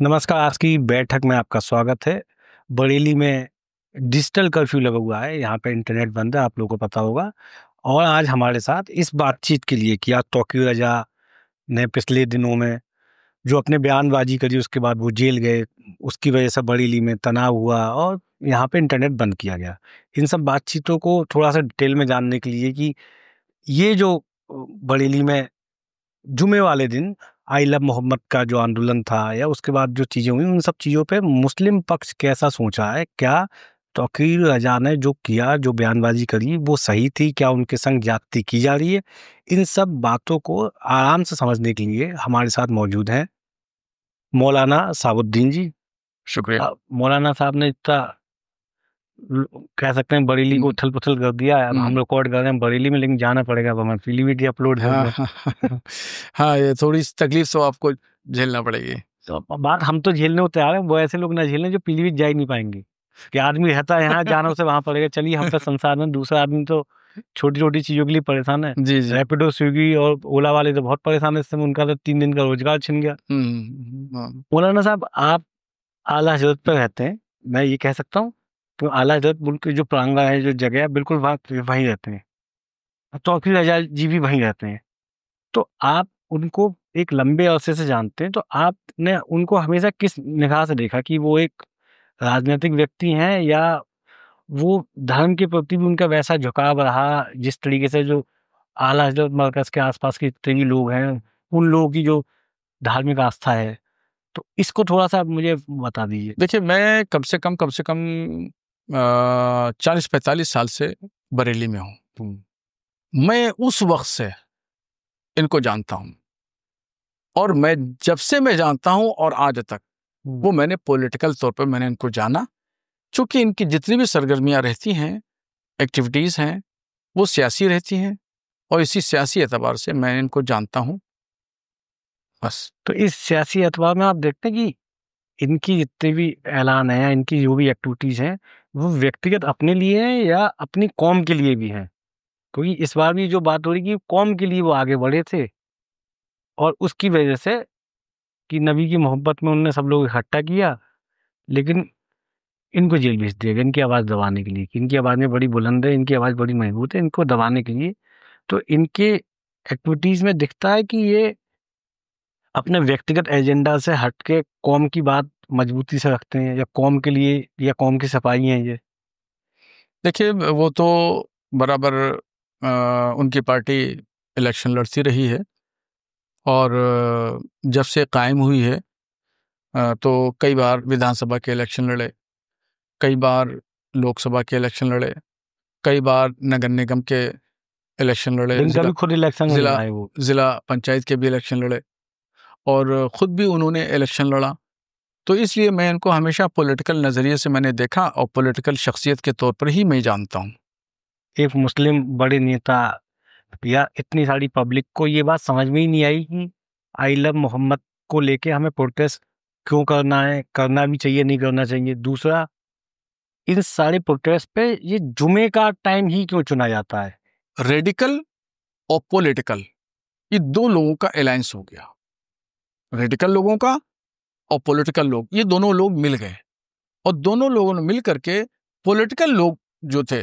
नमस्कार। आज की बैठक में आपका स्वागत है। बरेली में डिजिटल कर्फ्यू लगा हुआ है, यहाँ पे इंटरनेट बंद है, आप लोगों को पता होगा। और आज हमारे साथ इस बातचीत के लिए कि आज तौकीर रजा ने पिछले दिनों में जो अपने बयानबाजी करी, उसके बाद वो जेल गए, उसकी वजह से बरेली में तनाव हुआ और यहाँ पे इंटरनेट बंद किया गया। इन सब बातचीतों को थोड़ा सा डिटेल में जानने के लिए कि ये जो बरेली में जुमे वाले दिन आई लव मोहम्मद का जो आंदोलन था या उसके बाद जो चीज़ें हुई, उन सब चीज़ों पे मुस्लिम पक्ष कैसा सोचा है, क्या तौकीर रजा ने जो किया, जो बयानबाजी करी, वो सही थी, क्या उनके संग ज्यादती की जा रही है। इन सब बातों को आराम से समझने के लिए हमारे साथ मौजूद हैं मौलाना साबुद्दीन जी। शुक्रिया। मौलाना साहब ने इतना कह सकते हैं बरेली को उथल पुथल कर दिया है। अब हम रिकॉर्ड कर रहे हैं बरेली में, लेकिन जाना पड़ेगा, अब हमें पीलीभीत अपलोड करना है। हाँ, ये थोड़ी सी तकलीफ तो आपको झेलना पड़ेगी। तो बात हम तो झेलने को तैयार हैं, वो ऐसे लोग ना झेलें जो पीलीभीत जा ही नहीं पाएंगे कि आदमी रहता है यहाँ, जाना उसे वहां पड़ेगा। चलिए, हम पे संसाधन, दूसरा आदमी तो छोटी छोटी चीजों के लिए परेशान है। जी जी। रैपिडो, स्विगी और ओला वाले तो बहुत परेशान है इस समय, उनका तो 3 दिन का रोजगार छिन गया। हाँ। मौलाना साहब, आप आला हजरत पे रहते हैं, मैं ये कह सकता हूँ, तो आला हजरत मुल्क की जो प्रांगण है, जो जगह है, बिल्कुल वहीं रहते हैं। तौकीर रजा जी भी वहीं रहते हैं। तो आप उनको एक लंबे अरसे से जानते हैं, तो आपने उनको हमेशा किस निगाह से देखा कि वो एक राजनीतिक व्यक्ति हैं, या वो धर्म के प्रति भी उनका वैसा झुकाव रहा, जिस तरीके से जो आला हजरत मरकज के आसपास के जितने भी लोग हैं, उन लोगों की जो धार्मिक आस्था है, तो इसको थोड़ा सा मुझे बता दीजिए। देखिए, मैं कम से कम 40-45 साल से बरेली में हूँ। मैं उस वक्त से इनको जानता हूँ, और मैं जब से मैं जानता हूँ और आज तक वो मैंने पॉलिटिकल तौर पर मैंने इनको जाना, चूंकि इनकी जितनी भी सरगर्मियाँ रहती हैं, एक्टिविटीज़ हैं, वो सियासी रहती हैं, और इसी सियासी एतबार से मैं इनको जानता हूँ बस। तो इस सियासी एतबार में आप देखते हैं कि इनकी जितने भी ऐलान है या इनकी जो भी एक्टिविटीज हैं, वो व्यक्तिगत अपने लिए हैं या अपनी कौम के लिए भी हैं? क्योंकि इस बार भी जो बात हो रही कि कौम के लिए वो आगे बढ़े थे, और उसकी वजह से कि नबी की मोहब्बत में उन्होंने सब लोग इकट्ठा किया, लेकिन इनको जेल भेज दिया गया इनकी आवाज़ दबाने के लिए कि इनकी आवाज़ में बड़ी बुलंद है, इनकी आवाज़ बड़ी मजबूत है, इनको दबाने के लिए। तो इनके एक्टिविटीज में दिखता है कि ये अपने व्यक्तिगत एजेंडा से हट के कौम की बात मजबूती से रखते हैं, या कौम के लिए या कौम की सफाई है ये। देखिए, वो तो बराबर उनकी पार्टी इलेक्शन लड़ती रही है, और जब से कायम हुई है तो कई बार विधानसभा के इलेक्शन लड़े, कई बार लोकसभा के इलेक्शन लड़े, कई बार नगर निगम के इलेक्शन लड़े, इनका भी खुद इलेक्शन में जिला लड़ा है वो। जिला पंचायत के भी इलेक्शन लड़े, और ख़ुद भी उन्होंने इलेक्शन लड़ा। तो इसलिए मैं इनको हमेशा पॉलिटिकल नज़रिए से मैंने देखा, और पॉलिटिकल शख्सियत के तौर पर ही मैं जानता हूँ। एक मुस्लिम बड़े नेता या इतनी सारी पब्लिक को ये बात समझ में ही नहीं आई कि आई लव मोहम्मद को लेके हमें प्रोटेस्ट क्यों करना है, करना भी चाहिए, नहीं करना चाहिए। दूसरा, इन सारे प्रोटेस्ट पे ये जुमे का टाइम ही क्यों चुना जाता है? रेडिकल और पॉलिटिकल, ये दो लोगों का अलायंस हो गया। रेडिकल लोगों का और पॉलिटिकल लोग, ये दोनों लोग मिल गए, और दोनों लोगों ने मिल करके, पॉलिटिकल लोग जो थे,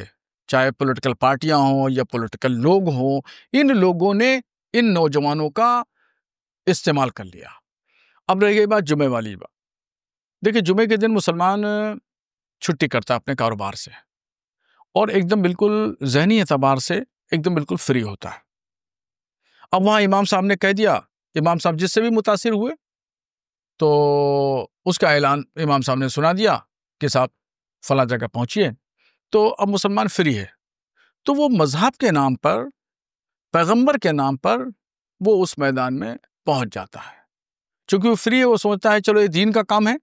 चाहे पॉलिटिकल पार्टियां हों या पॉलिटिकल लोग हों, इन लोगों ने इन नौजवानों का इस्तेमाल कर लिया। अब रह गई बात जुमे वाली बात। देखिए, जुमे के दिन मुसलमान छुट्टी करता है अपने कारोबार से, और एकदम बिल्कुल जहनी एतबार से एकदम बिल्कुल फ्री होता है। अब वहाँ इमाम साहब ने कह दिया, इमाम साहब जिससे भी मुतासिर हुए, तो उसका ऐलान इमाम साहब ने सुना दिया कि साहब फला जगह पहुंचिए। तो अब मुसलमान फ्री है, तो वो मजहब के नाम पर, पैगंबर के नाम पर वो उस मैदान में पहुंच जाता है। चूंकि वो फ्री है, वो सोचता है चलो ये दीन का काम है,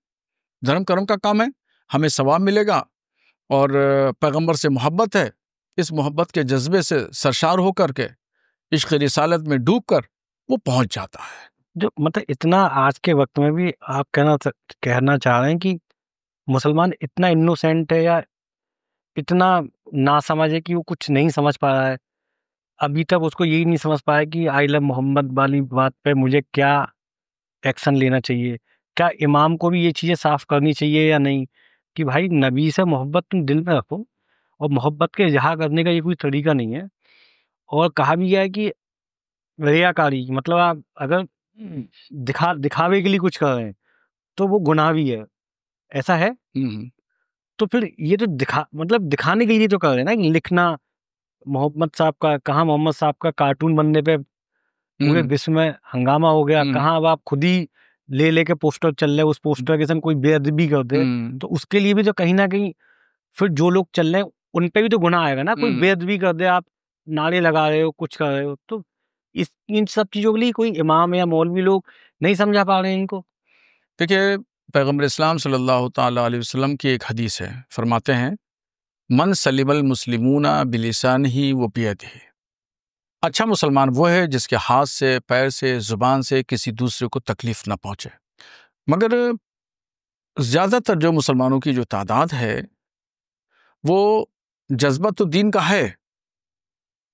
धर्म कर्म का काम है, हमें सवाब मिलेगा, और पैगंबर से मोहब्बत है। इस मोहब्बत के जज्बे से सरशार होकर के, इश्क़ रिसालत में डूब कर वो पहुंच जाता है। जो मतलब इतना आज के वक्त में भी आप कहना चाह रहे हैं कि मुसलमान इतना इनोसेंट है, या इतना नासमझ है कि वो कुछ नहीं समझ पा रहा है? अभी तक उसको यही नहीं समझ पाया कि आई लव मोहम्मद वाली बात पे मुझे क्या एक्शन लेना चाहिए, क्या इमाम को भी ये चीज़ें साफ करनी चाहिए या नहीं, कि भाई नबी से मोहब्बत तुम दिल में रखो, और मोहब्बत के इजहार करने का ये कोई तरीका नहीं है। और कहा भी गया है कि रियाकारी, मतलब आप अगर दिखावे के लिए कुछ कर रहे हैं तो वो गुनाह भी है, ऐसा है। तो फिर ये तो मतलब दिखाने के लिए तो कर रहे हैं ना, कि लिखना मोहम्मद साहब का, कहाँ मोहम्मद साहब का कार्टून बनने पे पूरे विश्व में हंगामा हो गया, कहाँ अब आप खुद ही ले लेके पोस्टर चल रहे, उस पोस्टर के संग कोई बेअदबी कर दे तो उसके लिए भी तो कहीं ना कहीं फिर जो लोग चल रहे हैं उन पे भी तो गुनाह आएगा ना। कोई बेअदबी कर दे, आप नारे लगा रहे हो, कुछ कर रहे हो, तो इन सब चीजों के लिए कोई इमाम या मौलवी लोग नहीं समझा पा रहे हैं इनको। देखिए, पैगम्बर इस्लाम सल्लल्लाहु ताला अलैहि वसल्लम की एक हदीस है, फरमाते हैं मन सलिमल मुस्लिमूना बिलिसानिही व बियदिही। अच्छा मुसलमान वो है जिसके हाथ से, पैर से, जुबान से किसी दूसरे को तकलीफ ना पहुंचे। मगर ज्यादातर जो मुसलमानों की जो तादाद है वो जज्बा तो दीन का है,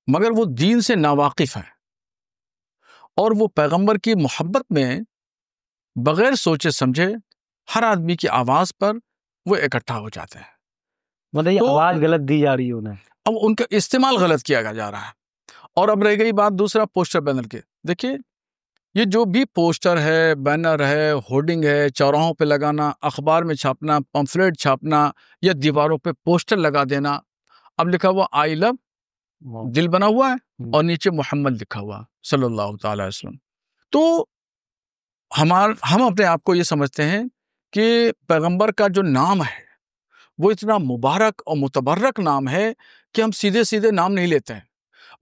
मगर वो दीन से नावाकिफ है, और वो पैगंबर की मोहब्बत में बगैर सोचे समझे हर आदमी की आवाज पर वो इकट्ठा हो जाते हैं। मतलब ये तो आवाज गलत दी जा रही है उन्हें, अब उनका इस्तेमाल गलत किया जा रहा है। और अब रह गई बात दूसरा, पोस्टर बैनर के। देखिए, ये जो भी पोस्टर है, बैनर है, होर्डिंग है, चौराहों पे लगाना, अखबार में छापना, पंफलेट छापना, या दीवारों पे पोस्टर लगा देना। अब लिखा हुआ आई लव, दिल बना हुआ है, और नीचे मोहम्मद लिखा हुआ सल्लल्लाहु ताला अलैहि वसल्लम। तो हम अपने आप को ये समझते हैं कि पैगंबर का जो नाम है वो इतना मुबारक और मुतबर्रक नाम है कि हम सीधे सीधे नाम नहीं लेते हैं।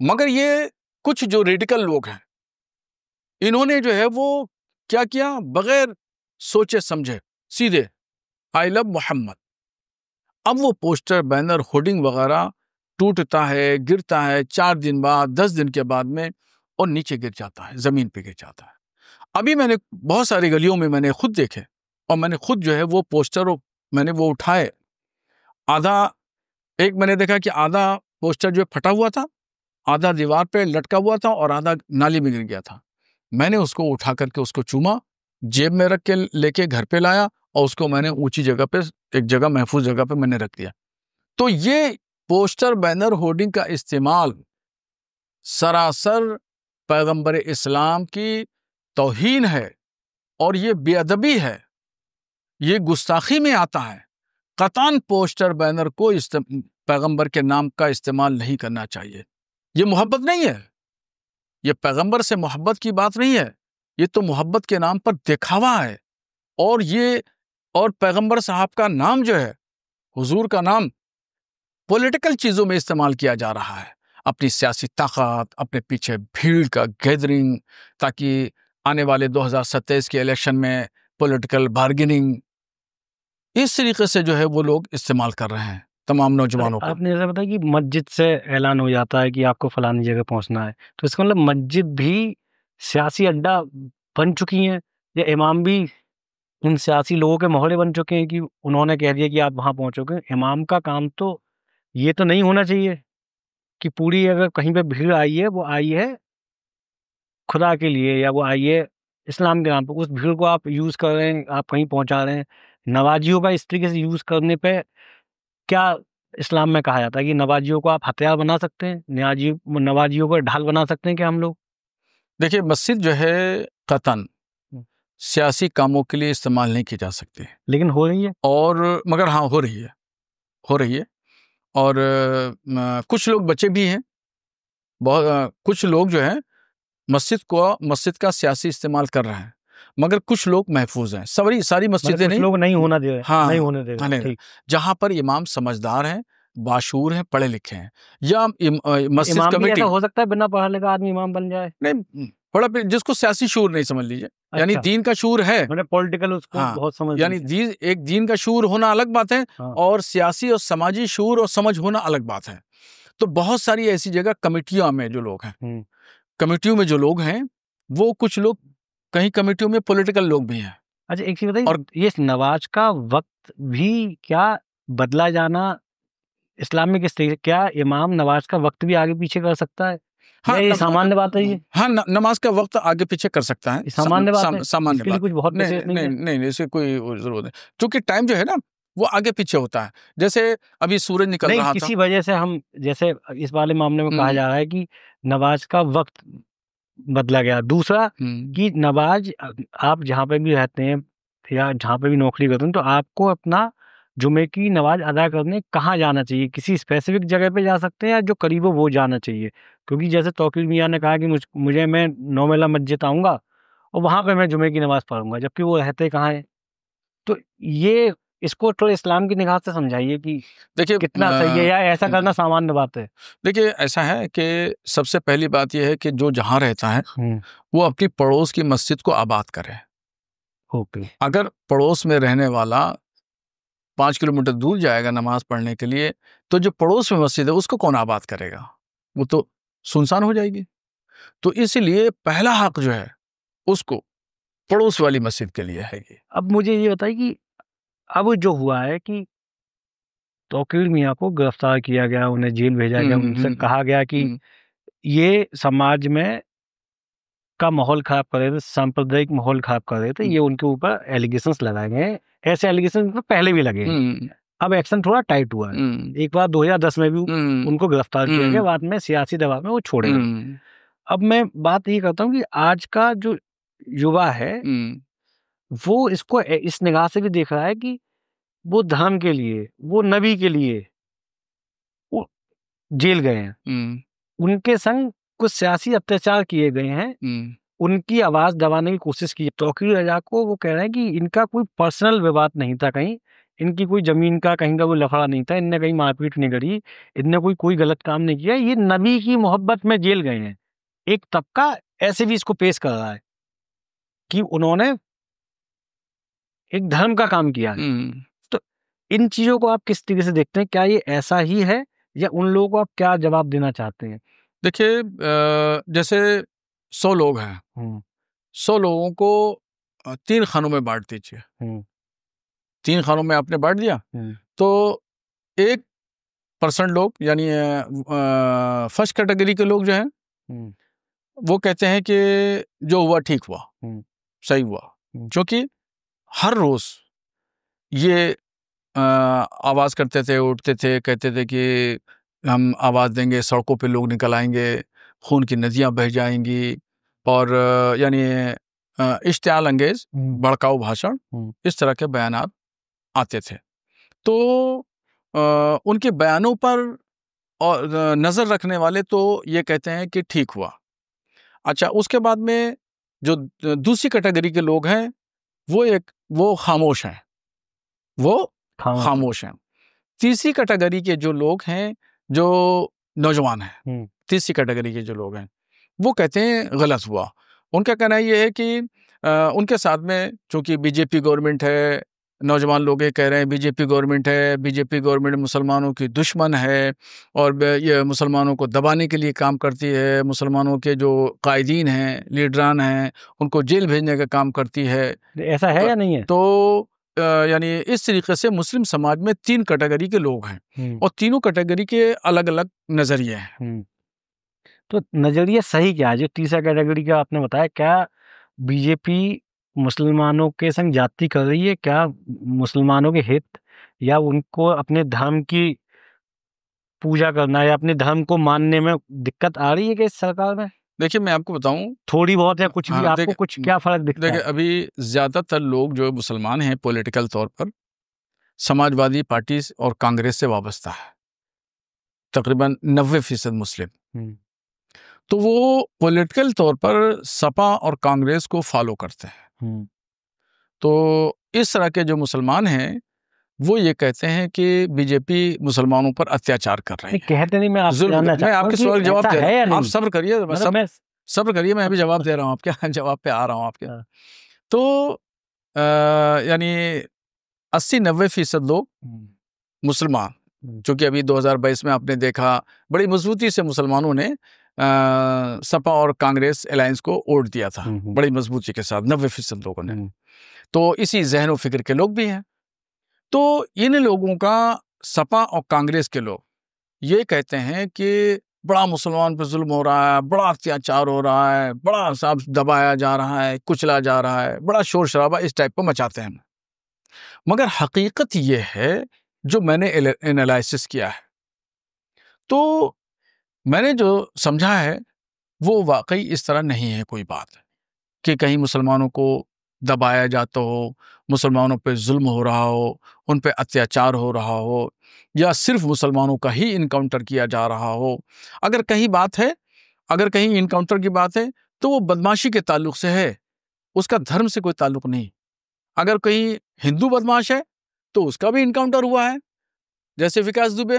मगर ये कुछ जो रेडिकल लोग हैं, इन्होंने जो है वो क्या किया, बगैर सोचे समझे सीधे आई लव मोहम्मद। अब वो पोस्टर, बैनर, होर्डिंग वगैरह टूटता है, गिरता है 4 दिन बाद, 10 दिन के बाद में, और नीचे गिर जाता है, जमीन पे गिर जाता है। अभी मैंने बहुत सारी गलियों में मैंने खुद देखे, और मैंने खुद जो है वो पोस्टर मैंने वो उठाए। आधा, एक मैंने देखा कि आधा पोस्टर जो फटा हुआ था, आधा दीवार पे लटका हुआ था, और आधा नाली में गिर गया था। मैंने उसको उठा करके उसको चूमा, जेब में रख के लेके घर पे लाया, और उसको मैंने ऊंची जगह पे, एक जगह, महफूज जगह पे मैंने रख दिया। तो ये पोस्टर, बैनर, होर्डिंग का इस्तेमाल सरासर पैगंबर इस्लाम की तौहीन है, और ये बेअदबी है, ये गुस्ताखी में आता है। कतान पोस्टर, बैनर को पैगंबर के नाम का इस्तेमाल नहीं करना चाहिए। ये मोहब्बत नहीं है, ये पैगंबर से मोहब्बत की बात नहीं है, ये तो मोहब्बत के नाम पर दिखावा है। और पैगंबर साहब का नाम जो है, हुजूर का नाम, पॉलिटिकल चीजों में इस्तेमाल किया जा रहा है, अपनी सियासी ताकत, अपने पीछे भीड़ का गैदरिंग, ताकि आने वाले 2027 के इलेक्शन में पॉलिटिकल बार्गेनिंग, इस तरीके से जो है वो लोग इस्तेमाल कर रहे हैं तमाम नौजवानों को। आपने जैसा बताया कि मस्जिद से ऐलान हो जाता है कि आपको फलानी जगह पहुंचना है, तो इसका मतलब मस्जिद भी सियासी अड्डा बन चुकी है, या इमाम भी उन सियासी लोगों के मोहरे बन चुके हैं कि उन्होंने कह दिया कि आप वहां पहुंचोगे। इमाम का काम तो ये तो नहीं होना चाहिए कि पूरी, अगर कहीं पे भीड़ आई है, वो आई है खुदा के लिए, या वो आई है इस्लाम के नाम पर, उस भीड़ को आप यूज कर रहे हैं, आप कहीं पहुंचा रहे हैं। नवाजियों का इस तरीके से यूज करने पे क्या इस्लाम में कहा जाता है कि नवाजियों को आप हथियार बना सकते हैं, नवाजियों को ढाल बना सकते हैं क्या हम लोग? देखिए, मस्जिद जो है कतन सियासी कामों के लिए इस्तेमाल नहीं की जा सकती, लेकिन हो रही है। और मगर हाँ, हो रही है, हो रही है। और कुछ लोग बचे भी हैं, बहुत कुछ लोग जो हैं मस्जिद का सियासी इस्तेमाल कर रहे हैं, मगर कुछ लोग महफूज हैं। सारी मतलब मस्जिदें कुछ नहीं। लोग नहीं होना दे रहे, हाँ, नहीं होने दे रहे, नहीं, ठीक। जहां पर इमाम समझदार हैं, बाशूर हैं, पढ़े लिखे हैं, या मस्जिद इमाम भी कमेटी। ऐसा हो सकता है बिना पढ़ा लिखा आदमी इमाम बन जाए? नहीं, जिसको सियासी शूर नहीं, समझ लीजिए, यानी अच्छा, दीन का शूर है। मैंने पॉलिटिकल उसको हाँ, बहुत समझ यानी ली। एक दीन का शूर होना अलग बात है, हाँ। और सियासी और समाजी शूर और समझ होना अलग बात है। तो बहुत सारी ऐसी जगह कमेटियों में जो लोग हैं, कमेटियों में जो लोग हैं, वो कुछ लोग कहीं कमेटियों में पॉलिटिकल लोग भी हैं। अच्छा, एक चीज बताइए, और ये नमाज का वक्त भी क्या बदला जाना इस्लाम में किस तरीके, क्या इमाम नमाज का वक्त भी आगे पीछे कर सकता है? हाँ, ये सामान्य बात है ये। हाँ, नमाज का वक्त आगे पीछे कर सकता है, सामान्य बात है, सामान्य इसके लिए बात। कुछ बहुत नहीं विशेष नहीं नहीं है। नहीं नहीं, इससे कोई जरूरत नहीं, क्योंकि टाइम जो है ना वो आगे पीछे होता है। जैसे अभी सूरज निकल नहीं, रहा था, किसी वजह से हम, जैसे इस वाले मामले में कहा जा रहा है कि नमाज का वक्त बदला गया। दूसरा कि नमाज आप जहाँ पे भी रहते हैं या जहाँ पे भी नौकरी करते हैं, तो आपको अपना जुमे की नमाज अदा करने कहाँ जाना चाहिए? किसी स्पेसिफिक जगह पे जा सकते हैं या जो करीब हो वो जाना चाहिए? क्योंकि जैसे तौकीर मियाँ ने कहा कि मुझे मैं नौमेला मस्जिद आऊँगा और वहाँ पे मैं जुमे की नमाज पढ़ूंगा, जबकि वो रहते कहाँ है? तो ये, इसको थोड़ा इस्लाम की निगाह से समझाइए कि देखिए कितना सही है या ऐसा करना सामान्य बात है? देखिए ऐसा है कि सबसे पहली बात यह है कि जो जहाँ रहता है वो अपनी पड़ोस की मस्जिद को आबाद करे। ओके। अगर पड़ोस में रहने वाला 5 किलोमीटर दूर जाएगा नमाज पढ़ने के लिए, तो जो पड़ोस में मस्जिद है उसको कौन आबाद करेगा? वो तो सुनसान हो जाएगी। तो इसलिए पहला हक जो है उसको पड़ोस वाली मस्जिद के लिए है ये। अब मुझे ये बताइए कि अब जो हुआ है कि तौकीर मियाँ को गिरफ्तार किया गया, उन्हें जेल भेजा गया, उनसे कहा गया कि ये समाज में का माहौल खराब कर रहे थे, सांप्रदायिक माहौल खराब कर रहे थे, ये उनके ऊपर एलिगेशंस लगाए गए हैं। ऐसे एलिगेशन तो पहले भी लगे हैं। अब एक्शन थोड़ा टाइट हुआ है। एक बार 2010 में भी उनको गिरफ्तार किया गया, बाद में सियासी दबाव में वो छोड़े गए। अब मैं बात ये करता हूँ कि आज का जो युवा है वो इसको इस निगाह से भी देख रहा है कि वो धर्म के लिए, वो नबी के लिए वो जेल गए हैं, उनके संग कुछ सियासी अत्याचार किए गए हैं, उनकी आवाज दबाने की कोशिश की। तौकीर रजा को वो कह रहे हैं कि इनका कोई पर्सनल विवाद नहीं था, कहीं इनकी कोई जमीन का कहीं का कोई लफड़ा नहीं था, इनने कहीं मारपीट नहीं करी, इनने कोई गलत काम नहीं किया, ये नबी की मोहब्बत में जेल गए हैं। एक तबका ऐसे भी इसको पेश कर रहा है कि उन्होंने एक धर्म का काम किया है। तो इन चीजों को आप किस तरीके से देखते हैं? क्या ये ऐसा ही है या उन लोगों को आप क्या जवाब देना चाहते हैं? देखिए जैसे 100 लोग हैं, 100 लोगों को 3 खानों में बांट दीजिए। 3 खानों में आपने बांट दिया तो 1% लोग यानी फर्स्ट कैटेगरी के लोग जो हैं वो कहते हैं कि जो हुआ ठीक हुआ, सही हुआ, क्योंकि हर रोज ये आवाज करते थे, उठते थे, कहते थे कि हम आवाज देंगे, सड़कों पे लोग निकल आएंगे, खून की नदियां बह जाएंगी, और यानी इश्तियाल अंगेज भड़काऊ भाषण, इस तरह के बयानात आते थे। तो उनके बयानों पर और नजर रखने वाले तो ये कहते हैं कि ठीक हुआ। अच्छा, उसके बाद में जो दूसरी कैटेगरी के लोग हैं वो खामोश हैं, वो खामोश हैं। तीसरी कैटेगरी के जो लोग हैं, जो नौजवान हैं, तीसरी कैटेगरी के जो लोग हैं वो कहते हैं गलत हुआ। उनका कहना ये है कि उनके साथ में चूंकि बीजेपी गवर्नमेंट है, नौजवान लोग ये कह रहे हैं बीजेपी गवर्नमेंट है, बीजेपी गवर्नमेंट मुसलमानों की दुश्मन है और ये मुसलमानों को दबाने के लिए काम करती है, मुसलमानों के जो कायदीन हैं, लीडरान हैं, उनको जेल भेजने का काम करती है। ऐसा है या नहीं है? तो यानी इस तरीके से मुस्लिम समाज में 3 कैटेगरी के लोग हैं और तीनों कैटेगरी के अलग अलग नजरिए हैं। तो नजरिया सही क्या है? जो तीसरा कैटेगरी का आपने बताया, क्या बीजेपी मुसलमानों के संग जाति कर रही है? क्या मुसलमानों के हित या उनको अपने धर्म की पूजा करना या अपने धर्म को मानने में दिक्कत आ रही है क्या इस सरकार में? देखिए मैं आपको बताऊं, थोड़ी बहुत या कुछ भी, आपको कुछ क्या फर्क दिखता है? देखिए अभी ज्यादातर लोग जो मुसलमान हैं पॉलिटिकल तौर पर समाजवादी पार्टी और कांग्रेस से वाबस्ता है, तकरीबन 90% मुस्लिम। तो वो पॉलिटिकल तौर पर सपा और कांग्रेस को फॉलो करते हैं। तो इस तरह के जो मुसलमान हैं वो ये कहते हैं कि बीजेपी मुसलमानों पर अत्याचार कर रही है। कहते नहीं, मैं आपसे जानना चाहता हूं, मैं आपके सवाल जवाब दे रहा हूं, आप सब्र करिए, सब्र करिए, मैं अभी जवाब दे रहा हूं, आपके जवाब पे आ रहा हूं आपके। तो यानी 80-90% लोग मुसलमान, जो कि अभी 2022 में आपने देखा बड़ी मजबूती से मुसलमानों ने सपा और कांग्रेस अलायंस को वोट दिया था, बड़ी मजबूती के साथ 90% लोगों ने। तो इसी जहन व फिक्र के लोग भी हैं। तो इन लोगों का, सपा और कांग्रेस के लोग ये कहते हैं कि बड़ा मुसलमान पे जुल्म हो रहा है, बड़ा अत्याचार हो रहा है, बड़ा सब दबाया जा रहा है, कुचला जा रहा है, बड़ा शोर शराबा इस टाइप को मचाते हैं। मगर हकीकत ये है, जो मैंने एनालिसिस किया है, तो मैंने जो समझा है वो वाकई इस तरह नहीं है कोई बात कि कहीं मुसलमानों को दबाया जाता हो, मुसलमानों पे जुल्म हो रहा हो, उन पे अत्याचार हो रहा हो, या सिर्फ मुसलमानों का ही इनकाउंटर किया जा रहा हो। अगर कहीं बात है, अगर कहीं इनकाउंटर की बात है, तो वो बदमाशी के ताल्लुक से है, उसका धर्म से कोई ताल्लुक नहीं। अगर कहीं हिंदू बदमाश है तो उसका भी इनकाउंटर हुआ है, जैसे विकास दुबे,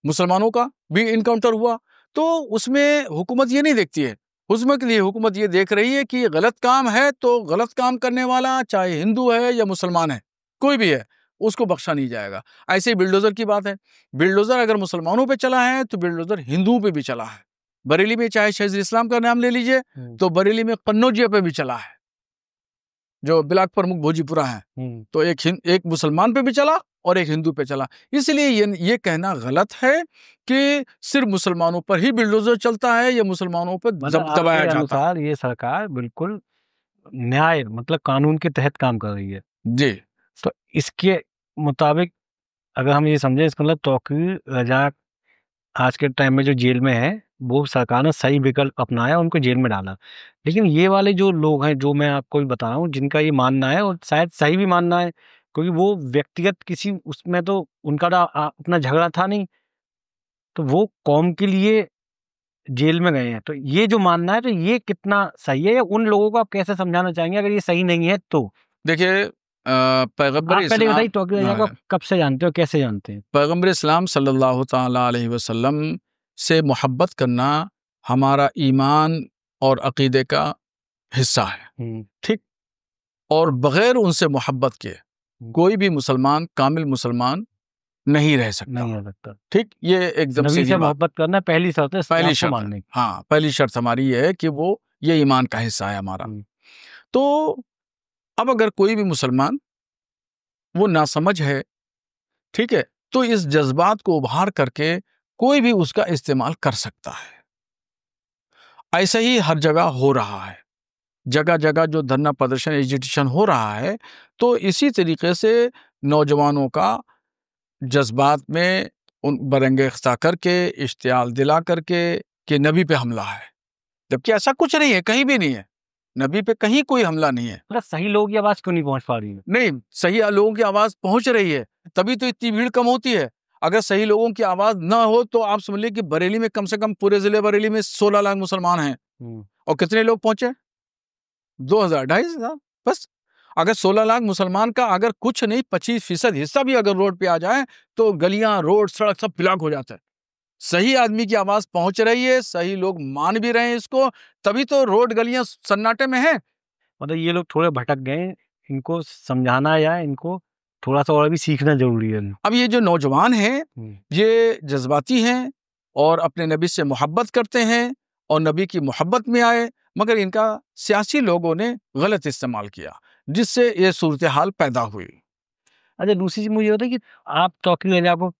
मुसलमानों का भी इनकाउंटर हुआ। तो उसमें हुकूमत ये नहीं देखती है, उसमें के लिए हुकूमत ये देख रही है कि गलत काम है तो गलत काम करने वाला चाहे हिंदू है या मुसलमान है, कोई भी है, उसको बख्शा नहीं जाएगा। ऐसे ही बिल्डोजर की बात है, बिल्डोजर अगर मुसलमानों पे चला है तो बिल्डोजर हिंदुओं पे भी चला है। बरेली में चाहे शहीद इस्लाम का नाम ले लीजिए, तो बरेली में कन्नौजिया पे भी चला है, जो ब्लॉक प्रमुख भोजीपुरा है, तो एक मुसलमान पे भी चला और एक हिंदू पे चला। इसलिए ये कहना गलत है कि सिर्फ मुसलमानों पर ही बिल्डोजर चलता है या मुसलमानों पर दबाया जाता है। ये सरकार बिल्कुल न्याय मतलब कानून के तहत काम कर रही है जी। तो इसके मुताबिक अगर हम ये समझे, इसका मतलब तौकीर रजा आज के टाइम में जो जेल में है, वो सरकार ने सही विकल्प अपनाया, उनको जेल में डाला। लेकिन ये वाले जो लोग हैं, जो मैं आपको भी बता रहा हूँ, जिनका ये मानना है और शायद सही भी मानना है, क्योंकि वो व्यक्तिगत किसी उसमें तो उनका अपना झगड़ा था नहीं, तो वो कौम के लिए जेल में गए हैं। तो ये जो मानना है, तो ये कितना सही है, या उन लोगों को आप कैसे समझाना चाहेंगे अगर ये सही नहीं है तो? देखिए, पैगंबर आप पहले इस्लाम, बताइए तौकीर रजा को कब से जानते हो, कैसे जानते हैं? पैगंबर इस्लाम सल्लल्लाहु ताला अलैहि वसल्लम से मोहब्बत करना हमारा ईमान और अकीदे का हिस्सा है, ठीक। और बगैर उनसे मोहब्बत के कोई भी मुसलमान कामिल मुसलमान नहीं रह सकता, ठीक। ये एकदम नबी सीधी से बात, मोहब्बत करना पहली शर्त है पहली आपको शर्त है। मानने की। हाँ, पहली शर्त हमारी ये है कि वो ये ईमान का हिस्सा है हमारा। तो अब अगर कोई भी मुसलमान वो नासमझ है, ठीक है, तो इस जज्बात को उभार करके कोई भी उसका इस्तेमाल कर सकता है। ऐसा ही हर जगह हो रहा है, जगह जगह जो धरना प्रदर्शन एजिटेशन हो रहा है, तो इसी तरीके से नौजवानों का जज्बात में उन बरंगेख्ता करके इश्तियाल दिला करके कि नबी पे हमला है, जबकि ऐसा कुछ नहीं है, कहीं भी नहीं है, नबी पे कहीं कोई हमला नहीं है। मतलब सही लोगों की आवाज क्यों नहीं पहुंच पा रही है? नहीं, सही लोगों की आवाज पहुंच रही है, तभी तो इतनी भीड़ कम होती है। अगर सही लोगों की आवाज ना हो तो आप समझ लीजिए कि बरेली में कम से कम, पूरे जिले बरेली में 16 लाख मुसलमान हैं, और कितने लोग पहुंचे? 2000 2,500 बस। अगर 16 लाख मुसलमान का अगर कुछ नहीं 25% हिस्सा भी अगर रोड पे आ जाए, तो गलियां, रोड, सड़क सब ब्लॉक हो जाता है। सही आदमी की आवाज पहुंच रही है, सही लोग मान भी रहे हैं इसको, तभी तो रोड गलियां सन्नाटे में है। मतलब ये लोग थोड़े भटक गए, इनको समझाना या इनको थोड़ा सा और भी सीखना जरूरी है। अब ये जो नौजवान हैं, ये जज्बाती हैं और अपने नबी से मोहब्बत करते हैं और नबी की मोहब्बत में आए, मगर इनका सियासी लोगों ने गलत इस्तेमाल किया, जिससे ये सूरत हाल पैदा हुई। अच्छा, दूसरी चीज मुझे बताइए कि आप तौकीर रजा को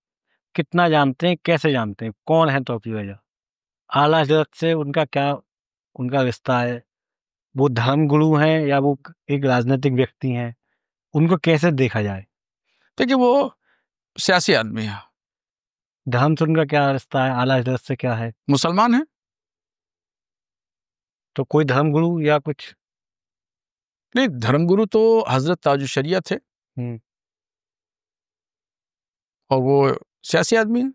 कितना जानते हैं, कैसे जानते हैं, कौन है तौकीर रजा? आला हजरत से उनका क्या उनका रिश्ता है? वो धर्म गुरु हैं या वो एक राजनीतिक व्यक्ति हैं? उनको कैसे देखा जाए? देखिए, वो सियासी आदमी है, धर्म से उनका क्या रिश्ता है, आला हजरत से क्या है? मुसलमान है। तो कोई धर्म गुरु या कुछ? नहीं, धर्मगुरु तो हजरत ताजुशरिया थे, और वो सियासी आदमी है।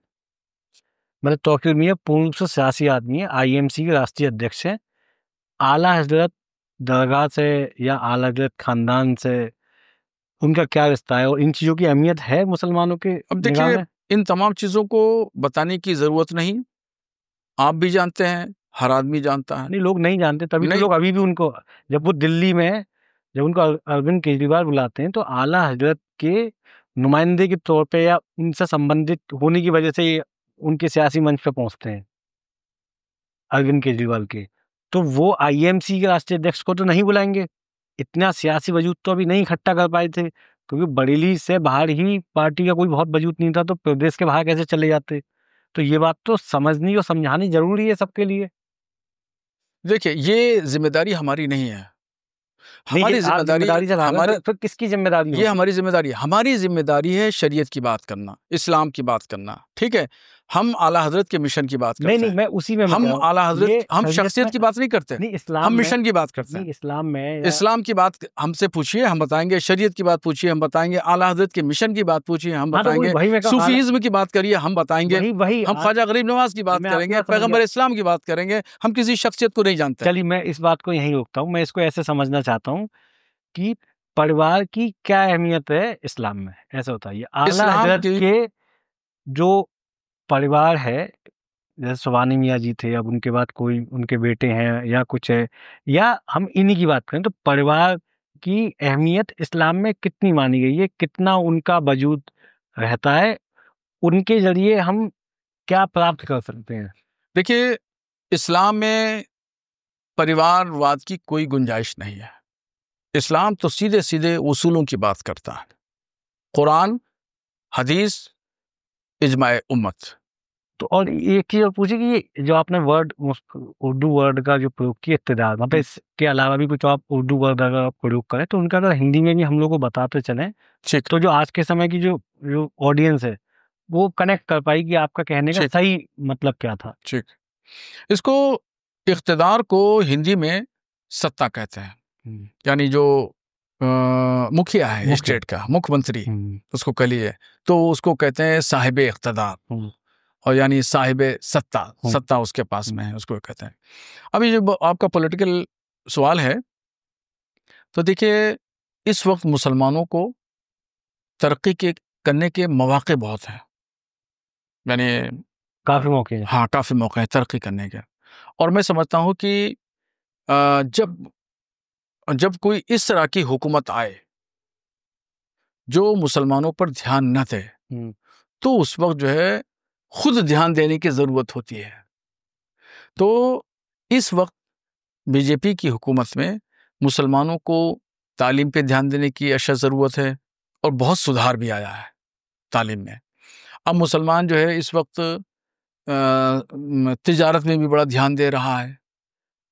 मतलब तौकीर मियां पूर्ण रूप से सियासी आदमी है, आईएमसी के राष्ट्रीय अध्यक्ष हैं। आला हजरत दरगाह से या आला हजरत खानदान से उनका क्या रिश्ता है, और इन चीजों की अहमियत है मुसलमानों के अब निगाह देखिए, में? इन तमाम चीजों को बताने की जरूरत नहीं, आप भी जानते हैं, हर आदमी जानता है। नहीं, लोग नहीं जानते, तभी तो नहीं, लोग अभी भी उनको, जब वो दिल्ली में, जब उनको अरविंद केजरीवाल बुलाते हैं, तो आला हजरत के नुमाइंदे के तौर पे या उनसे संबंधित होने की वजह से ये उनके सियासी मंच पे पहुंचते हैं, अरविंद केजरीवाल के। तो वो आईएमसी के राष्ट्रीय अध्यक्ष को तो नहीं बुलाएंगे, इतना सियासी वजूद तो अभी नहीं इकट्ठा कर पाए थे, क्योंकि बरेली से बाहर ही पार्टी का कोई बहुत वजूद नहीं था, तो प्रदेश के बाहर कैसे चले जाते? तो ये बात तो समझनी और समझानी जरूरी है सबके लिए। देखिए, ये जिम्मेदारी हमारी नहीं है। नहीं, हमारी आप जिम्मेदारी जिम्मेदारी से भाग रहे हमारी हैं, तो फिर किसकी जिम्मेदारी ये होगी? हमारी जिम्मेदारी है। हमारी जिम्मेदारी है शरीयत की बात करना, इस्लाम की बात करना, ठीक है? हम आला हज़रत के मिशन की बात नहीं करते नहीं, हैं। मैं उसी में मैं कह हम रहा हूँ, आला हज़रत ये हम शरीयत में, शख्सियत की बात नहीं करते, नहीं इस्लाम हम में, मिशन की बात करते नहीं हैं। इस्लाम में या इस्लाम की बात हमसे पूछिए, हम बताएँगे। शरीयत की बात पूछिए, हम बताएँगे। आला हज़रत के मिशन की बात पूछिए, हम हाँ, तो वही बताएँगे। वही मैं कहा सूफ़ीज़्म की बात करिए, हम बताएँगे। वही वही हम ख्वाजा गरीब नवाज़ की बात मैं आपकी करेंगे, बात समझ गया। पैगम्बर इस्लाम की बात करेंगे। हम किसी शख्सियत को नहीं जानते। चलिए मैं इस बात को यहीं रोकता हूँ, मैं इसको ऐसे समझना चाहता हूँ कि परिवार की क्या अहमियत है इस्लाम में, ऐसा होता है। ये आला इस्लाम हजरत की के जो परिवार है, जैसे सुबानी मियाँ जी थे, अब उनके बाद कोई उनके बेटे हैं या कुछ है, या हम इन्हीं की बात करें, तो परिवार की अहमियत इस्लाम में कितनी मानी गई है, कितना उनका वजूद रहता है, उनके जरिए हम क्या प्राप्त कर सकते हैं? देखिए, इस्लाम में परिवारवाद की कोई गुंजाइश नहीं है। इस्लाम तो सीधे-सीधे उसूलों की बात करता है। कुरान, हदीस, इजमाए उम्मत। तो और एक चीज और पूछी कि ये जो आपने वर्ड उर्दू वर्ड का जो प्रयोग किया इत्तेदाद, मतलब इसके अलावा भी कुछ आप उर्दू वर्ड अगर आप प्रयोग करें तो उनका अगर हिंदी में भी हम लोग को बताते चलें, ठीक, तो जो आज के समय की जो जो ऑडियंस है वो कनेक्ट कर पाई कि आपका कहने का ठीक, सही मतलब क्या था। ठीक। इसको इक़्तिदार को हिंदी में सत्ता कहते हैं। हम्म, यानी जो मुखिया है मुख्य। स्टेट का, मुख्यमंत्री, हम्म, उसको कह लिए, तो उसको कहते हैं साहिब इक़्तिदार, हम्म, और यानी साहिब सत्ता, हम्म, सत्ता उसके पास में हम्म। है, उसको कहते हैं। अभी जो आपका पॉलिटिकल सवाल है, तो देखिए, इस वक्त मुसलमानों को तरक्की के करने के मौके बहुत हैं। यानी काफी मौके हैं। हाँ, काफ़ी मौके हैं तरक्की करने के। और मैं समझता हूँ कि जब जब कोई इस तरह की हुकूमत आए, जो मुसलमानों पर ध्यान न दे, हम्म, तो उस वक़्त जो है खुद ध्यान देने की ज़रूरत होती है। तो इस वक़्त बीजेपी की हुकूमत में मुसलमानों को तालीम पे ध्यान देने की अशद ज़रूरत है, और बहुत सुधार भी आया है तालीम में। अब मुसलमान जो है इस वक़्त तिजारत में भी बड़ा ध्यान दे रहा है,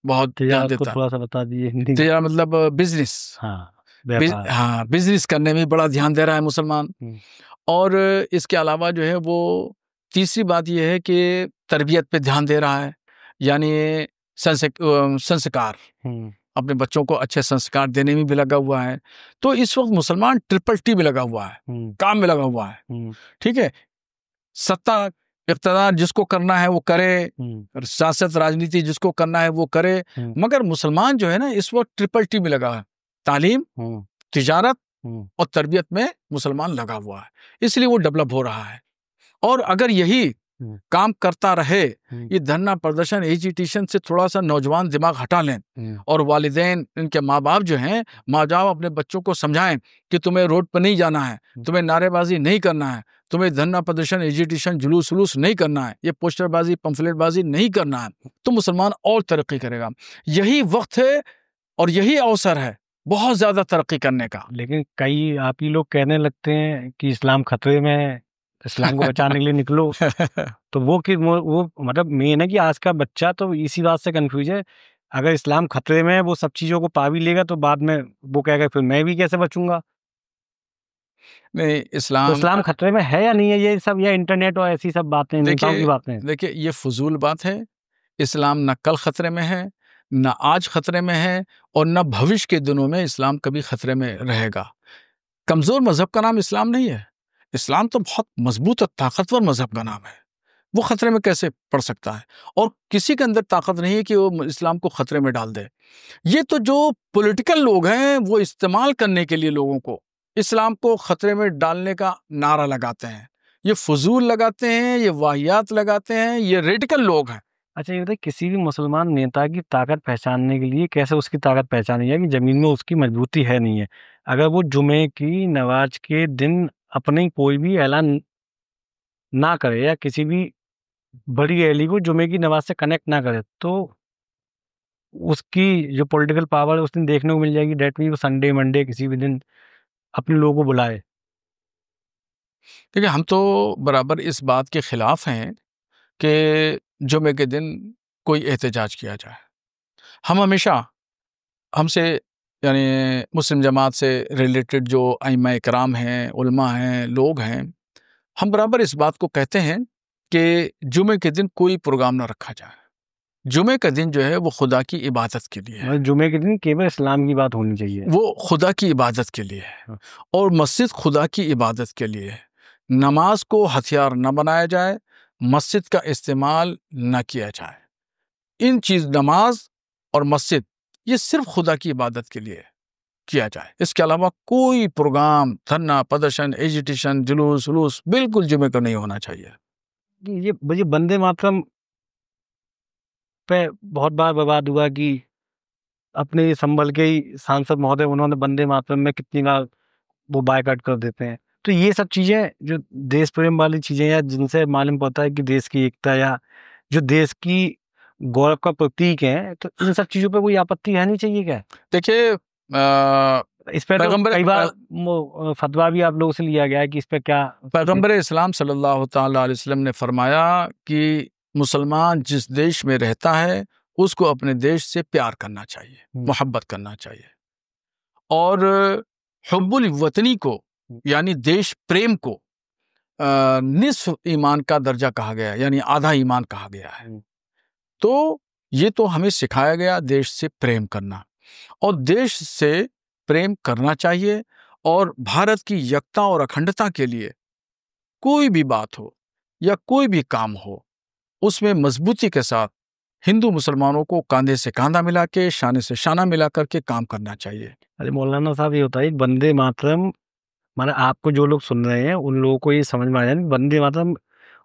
बहुत ध्यान तिजारत को देता है। थोड़ा सा बता दीजिए हिंदी में। तिजारत मतलब बिज़नेस। हाँ, व्यापार। हाँ, बिज़नेस करने में बड़ा ध्यान दे रहा है मुसलमान। हम्म, और इसके अलावा जो है वो तीसरी बात ये है कि तरबियत पे ध्यान दे रहा है। यानी संस्कार, हम्म, अपने बच्चों को अच्छे संस्कार देने में भी लगा हुआ है। तो इस वक़्त मुसलमान ट्रिपल टी में लगा हुआ है, हम्म, काम में लगा हुआ है, हम्म, ठीक है? सत्ता, इक़्तिदार जिसको करना है वो करे, हम्म, और सियासत, राजनीति जिसको करना है वो करे। हम्म, मगर मुसलमान जो है ना इस वक़्त ट्रिपल टी में लगा है। तालीम, हम्म, तिजारत हम्म, और तरबियत में मुसलमान लगा हुआ है। इसलिए वो डेवलप हो रहा है। और अगर यही हम्म, काम करता रहे, हम्म, ये धरना प्रदर्शन, एजिटेशन से थोड़ा-सा नौजवान दिमाग हटा लें, हम्म, और वालिदैन, इनके माँ-बाप जो हैं, माँ-बाप अपने बच्चों को समझाएँ कि तुम्हें रोड पे नहीं जाना है, तुम्हें नारेबाज़ी नहीं करना है, तुम्हें धरना प्रदर्शन, एजिटेशन, जुलूस-वुलूस नहीं करना है, ये पोस्टरबाज़ी, पम्फलेटबाज़ी नहीं करना है, तो मुसलमान और तरक्की करेगा। यही वक़्त है और यही अवसर है बहुत ज़्यादा तरक्की करने का। लेकिन कई आप ही लोग कहने लगते हैं कि इस्लाम खतरे में है, इस्लाम को बचाने के लिए निकलो। तो वो कि वो मतलब मेन है कि आज का बच्चा तो इसी बात से कंफ्यूज है, अगर इस्लाम खतरे में है वो सब चीजों को पा भी लेगा तो बाद में वो कहेगा फिर मैं भी कैसे बचूंगा। नहीं, तो इस्लाम इस्लाम खतरे में है या नहीं है, ये सब या इंटरनेट और ऐसी सब बातें, नेताओं की देखिए बातें हैं? देखिए, ये फ़ुज़ूल बात है। इस्लाम ना कल खतरे में है, ना आज खतरे में है, और ना भविष्य के दिनों में इस्लाम कभी खतरे में रहेगा। कमज़ोर मज़हब का नाम इस्लाम नहीं है। इस्लाम तो बहुत मज़बूत और ताकतवर मज़हब का नाम है। वो खतरे में कैसे पड़ सकता है? और किसी के अंदर ताकत नहीं है कि वो इस्लाम को खतरे में डाल दे। ये तो जो पॉलिटिकल लोग हैं, वो इस्तेमाल करने के लिए लोगों को इस्लाम को खतरे में डालने का नारा लगाते हैं। ये फ़ुज़ूल लगाते हैं, ये वाहियात लगाते हैं, ये रेडिकल लोग हैं। अच्छा, ये बताइए किसी भी मुसलमान नेता की ताकत पहचानने के लिए कैसे उसकी ताकत पहचानी जाए कि जमीन में उसकी मजबूती है नहीं है? अगर वो जुमे की नमाज के दिन अपनी कोई भी ऐलान ना करे या किसी भी बड़ी रैली को जुमे की नमाज से कनेक्ट ना करे, तो उसकी जो पॉलिटिकल पावर है उस दिन देखने को मिल जाएगी। डेट मीन वो संडे मंडे किसी भी दिन अपने लोगों को बुलाए। देखिए, हम तो बराबर इस बात के खिलाफ हैं कि जुमे के दिन कोई एहतजाज किया जाए। हम हमेशा हमसे यानी मुस्लिम जमात से रिलेटेड जो अइम्मा इकराम हैं, उलमा हैं, लोग हैं, हम बराबर इस बात को कहते हैं कि जुमे के दिन कोई प्रोग्राम ना रखा जाए। जुमे का दिन जो है वो खुदा की इबादत के लिए है। मतलब जुमे के दिन केवल इस्लाम की बात होनी चाहिए, वो खुदा की इबादत के लिए है और मस्जिद खुदा की इबादत के लिए है। नमाज को हथियार न बनाया जाए, मस्जिद का इस्तेमाल न किया जाए। इन चीज नमाज और मस्जिद ये सिर्फ खुदा की इबादत के लिए किया जाए। इसके अलावा कोई प्रोग्राम, धरना, प्रदर्शन, एजिटेशन, जुलूस उलूस बिल्कुल जुमे को नहीं होना चाहिए। ये वंदे मातरम पे बहुत बार विवाद हुआ कि अपने संभल के ही सांसद महोदय उन्होंने वंदे मातरम में कितनी बार वो बायकॉट कर देते हैं। तो ये सब चीजें जो देश प्रेम वाली चीजें या जिनसे मालूम पड़ता है कि देश की एकता या जो देश की गौरव का प्रतीक है, तो इन सब चीजों पे कोई आपत्ति रहनी चाहिए क्या? देखिए इस पे तो कई बार फतवा भी आप लोगों से लिया गया है कि इस पे क्या पैगंबर इस्लाम सल्लल्लाहु ताला अलैहि वसल्लम ने फरमाया कि मुसलमान जिस देश में रहता है उसको अपने देश से प्यार करना चाहिए, मोहब्बत करना चाहिए। और हुब्बुल वतनी को यानी देश प्रेम को निस्फ ईमान का दर्जा कहा गया है, यानी आधा ईमान कहा गया है। तो ये तो हमें सिखाया गया देश से प्रेम करना, और देश से प्रेम करना चाहिए। और भारत की एकता और अखंडता के लिए कोई भी बात हो या कोई भी काम हो, उसमें मजबूती के साथ हिंदू मुसलमानों को कांधे से कांधा मिला के, शाने से शाना मिला करके काम करना चाहिए। अरे मौलाना साहब, ये होता है वंदे मातरम माने आपको जो लोग सुन रहे हैं उन लोगों को ये समझ में आ जाए वंदे मातरम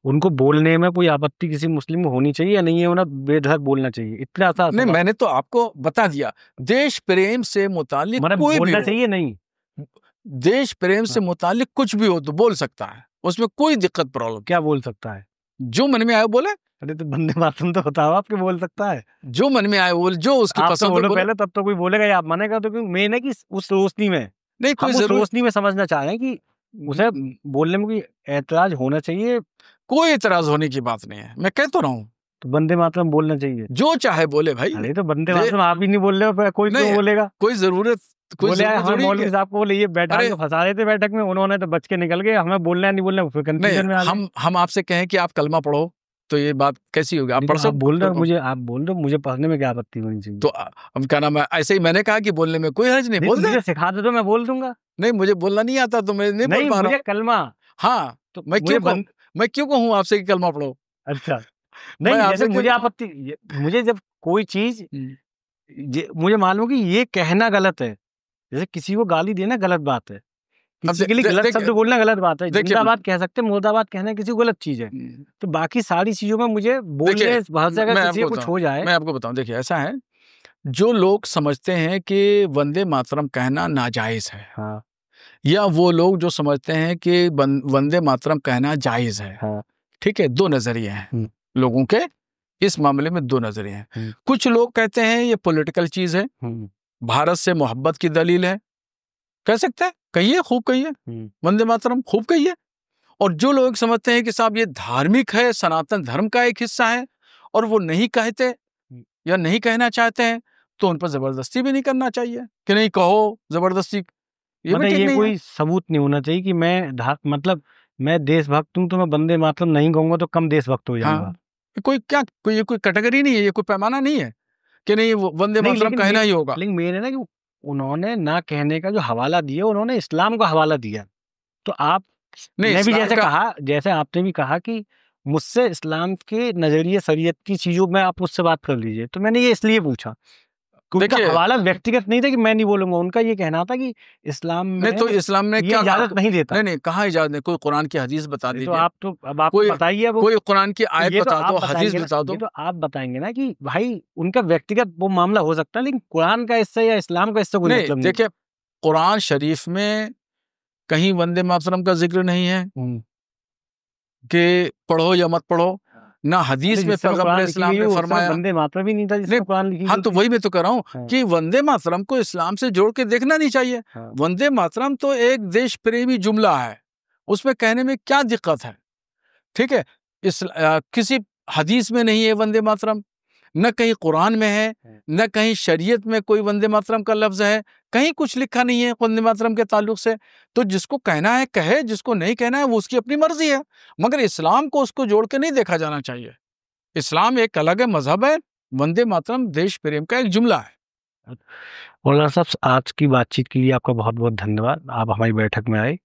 उनको बोलने में कोई आपत्ति किसी मुस्लिम को होनी चाहिए या नहीं है, उन्हें बेधड़क बोलना चाहिए, इतना आसान नहीं, मैंने तो आपको बता दिया। देश प्रेम से मुतालिक कोई बोलना भी चाहिए नहीं, देश प्रेम से मुतालिक कुछ भी हो तो बोल सकता है, उसमें कोई दिक्कत प्रॉब्लम। क्या बोल सकता है? जो मन में आए बोले। अरे तो वंदे मातरम तो बताओ आपके बोल सकता है, जो मन में आए बोले, जो उसकी आप पसंद तो बोलो बोले। पहले, तब तो कोई बोलेगा या आप मानेगा। तो क्योंकि मेन है कि उस रोशनी में नहीं, कोई हम उस जरूर रोशनी में समझना चाह रहे हैं कि उसे बोलने में कोई ऐतराज होना चाहिए। कोई एतराज होने की बात नहीं है, मैं कह तो रहा हूँ। तो वंदे मातरम बोलना चाहिए, जो चाहे बोले भाई। अरे तो वंदे मातरम आप ही नहीं बोल रहे हो, कोई क्यों बोलेगा? कोई जरूरत बोले हमें मौलवी साहब को बोले ये बैठा के फंसा रहे थे बैठक में, उन्होंने तो बच के निकल गए, हमें बोलना है नहीं बोलना, फिर कंफ्यूजन में आ गए। हम आपसे कहें कि आप कलमा पढ़ो तो ये बात कैसी होगी? आप पढ़ सकते, बोल रहे हो, आप बोल रहे हो मुझे पढ़ने में क्या आपत्ति होनी चाहिए? तो हम क्या नाम है, ऐसे ही मैंने कहा कि बोलने में कोई हर्ज नहीं, बोल दे। मुझे सिखा दो तो मैं बोल दूंगा। नहीं, मुझे बोलना नहीं आता तो मैं नहीं बोल पा रहा हूँ। कलमा, हाँ, तो मैं क्यों कहूँ आपसे कि कलमा पढ़ो? अच्छा, नहीं जैसे मुझे आपत्ति, मुझे जब कोई चीज मुझे मालूम कि ये कहना गलत है, जैसे किसी को गाली देना गलत बात है, किसी के लिए गलत शब्द बोलना गलत बात है। जिंदाबाद कह सकते हैं, मुर्दाबाद कहना किसी को गलत चीज है। तो बाकी सारी चीजों में मुझे बोलने बहुत से अगर किसी को कुछ हो जाए, मैं आपको बताऊं। देखिए, ऐसा है, जो लोग समझते हैं कि वंदे मातरम कहना नाजायज है, हाँ, या वो लोग जो समझते हैं कि वंदे मातरम कहना जायज है, हाँ, ठीक है, दो नजरिए हैं लोगों के इस मामले में, दो नजरिए हैं। कुछ लोग कहते हैं ये पॉलिटिकल चीज है, भारत से मोहब्बत की दलील है, कह सकते हैं, कहिए, खूब कहिए, वंदे मातरम खूब कहिए। और जो लोग समझते हैं कि साहब ये धार्मिक है, सनातन धर्म का एक हिस्सा है, और वो नहीं कहते या नहीं कहना चाहते हैं, तो उन पर जबरदस्ती भी नहीं करना चाहिए कि नहीं कहो, जबरदस्ती ये भी ठीक नहीं है। कोई सबूत नहीं होना चाहिए कि मैं मतलब मैं देशभक्त हूं तो मैं वंदे मातरम नहीं कहूंगा तो कम देशभक्त हो जाऊंगा। कोई कैटेगरी नहीं है, ये कोई पैमाना नहीं है कि नहीं वंदे मातरम कहना ही होगा। लेकिन मेरे ना कि उन्होंने ना कहने का जो हवाला दिया, उन्होंने इस्लाम का हवाला दिया। तो आप ने भी जैसे आपने भी कहा कि मुझसे इस्लाम के नजरिए शरीयत की चीजों में आप मुझसे बात कर लीजिए, तो मैंने ये इसलिए पूछा क्योंकि हवाला व्यक्तिगत नहीं था कि मैं नहीं बोलूंगा, उनका ये कहना था कि इस्लाम में तो इस्लाम में क्या इजाजत नहीं देता। नहीं, कहाँ इजाजत नहीं, कोई कुरान की हदीस बता दीजिए। तो अब आप बताइए, कोई कुरान की आयत बता दो, हदीस बता दो। तो आप बताएंगे ना कि भाई उनका व्यक्तिगत वो मामला हो सकता है, लेकिन कुरान का हिस्सा या इस्लाम का हिस्सा कोई मतलब नहीं। देखिए, कुरान शरीफ में कहीं वंदे मातरम का जिक्र नहीं है कि पढ़ो या मत पढ़ो, ना हदीस में पैगंबर इस्लाम ने फरमाया वंदे मातरम भी नहीं था जिसमें कुरान लिखी। हाँ, तो वही मैं तो कह रहा हूँ कि वंदे मातरम को इस्लाम से जोड़ के देखना नहीं चाहिए। वंदे मातरम तो एक देश प्रेमी जुमला है, उसमें कहने में क्या दिक्कत है? ठीक है, किसी हदीस में नहीं है वंदे मातरम, न कहीं कुरान में है, न कहीं शरीयत में कोई वंदे मातरम का लफ्ज है, कहीं कुछ लिखा नहीं है वंदे मातरम के ताल्लुक से। तो जिसको कहना है कहे, जिसको नहीं कहना है वो उसकी अपनी मर्जी है, मगर इस्लाम को उसको जोड़ के नहीं देखा जाना चाहिए। इस्लाम एक अलग है, मजहब है, वंदे मातरम देश प्रेम का एक जुमला है। मौलाना साहब, आज की बातचीत के लिए आपका बहुत बहुत धन्यवाद। आप हमारी बैठक में आए।